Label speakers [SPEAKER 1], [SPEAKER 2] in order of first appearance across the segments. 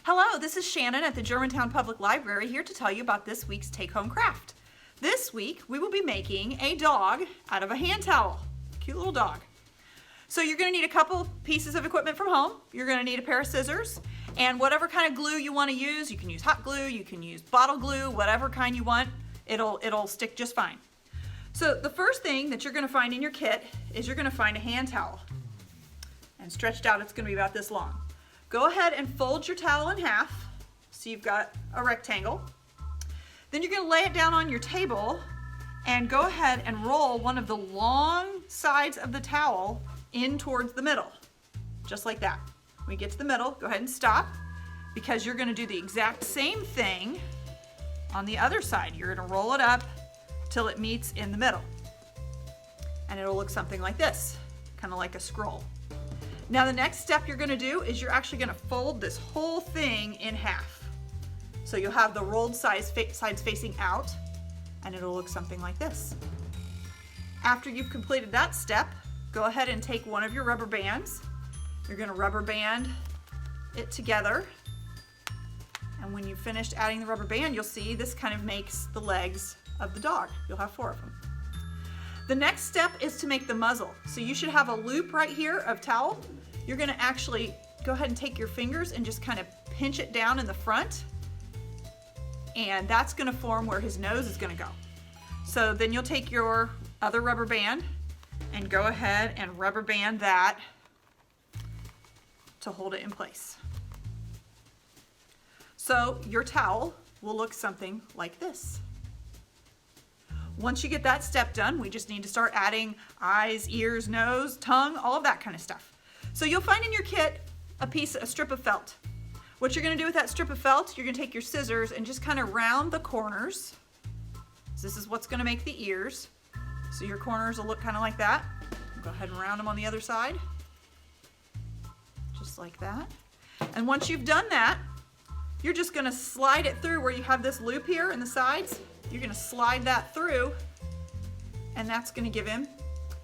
[SPEAKER 1] Hello, this is Shannon at the Germantown Public Library here to tell you about this week's take-home craft. This week we will be making a dog out of a hand towel. Cute little dog. So you're going to need a couple pieces of equipment from home. You're going to need a pair of scissors and whatever kind of glue you want to use. You can use hot glue, you can use bottle glue, whatever kind you want. It'll stick just fine. So the first thing that you're going to find in your kit is you're going to find a hand towel. And stretched out, it's going to be about this long. Go ahead and fold your towel in half so you've got a rectangle. Then you're going to lay it down on your table and go ahead and roll one of the long sides of the towel in towards the middle, just like that. When you get to the middle, go ahead and stop because you're going to do the exact same thing on the other side. You're going to roll it up till it meets in the middle. And it'll look something like this, kind of like a scroll. Now the next step you're going to do is you're actually going to fold this whole thing in half. So you'll have the rolled sides facing out and it'll look something like this. After you've completed that step, go ahead and take one of your rubber bands. You're going to rubber band it together. And when you've finished adding the rubber band, you'll see this kind of makes the legs of the dog. You'll have 4 of them. The next step is to make the muzzle. So you should have a loop right here of towel. You're going to actually go ahead and take your fingers and just kind of pinch it down in the front. And that's going to form where his nose is going to go. So then you'll take your other rubber band and go ahead and rubber band that to hold it in place. So your towel will look something like this. Once you get that step done, we just need to start adding eyes, ears, nose, tongue, all of that kind of stuff. So you'll find in your kit a strip of felt. What you're going to do with that strip of felt, you're going to take your scissors and just kind of round the corners. So this is what's going to make the ears. So your corners will look kind of like that. Go ahead and round them on the other side. Just like that. And once you've done that, you're just going to slide it through where you have this loop here in the sides. You're going to slide that through and that's going to give him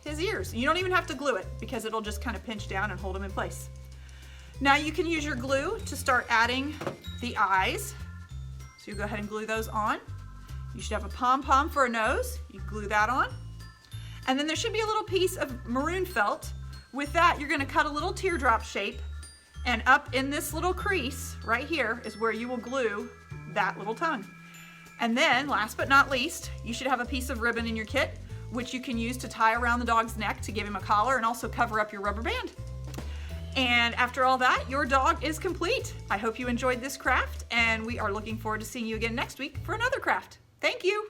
[SPEAKER 1] his ears. You don't even have to glue it because it'll just kind of pinch down and hold him in place. Now you can use your glue to start adding the eyes. So you go ahead and glue those on. You should have a pom-pom for a nose. You glue that on. And then there should be a little piece of maroon felt. With that, you're going to cut a little teardrop shape, and up in this little crease right here is where you will glue that little tongue. And then, last but not least, you should have a piece of ribbon in your kit, which you can use to tie around the dog's neck to give him a collar and also cover up your rubber band. And after all that, your dog is complete. I hope you enjoyed this craft, and we are looking forward to seeing you again next week for another craft. Thank you.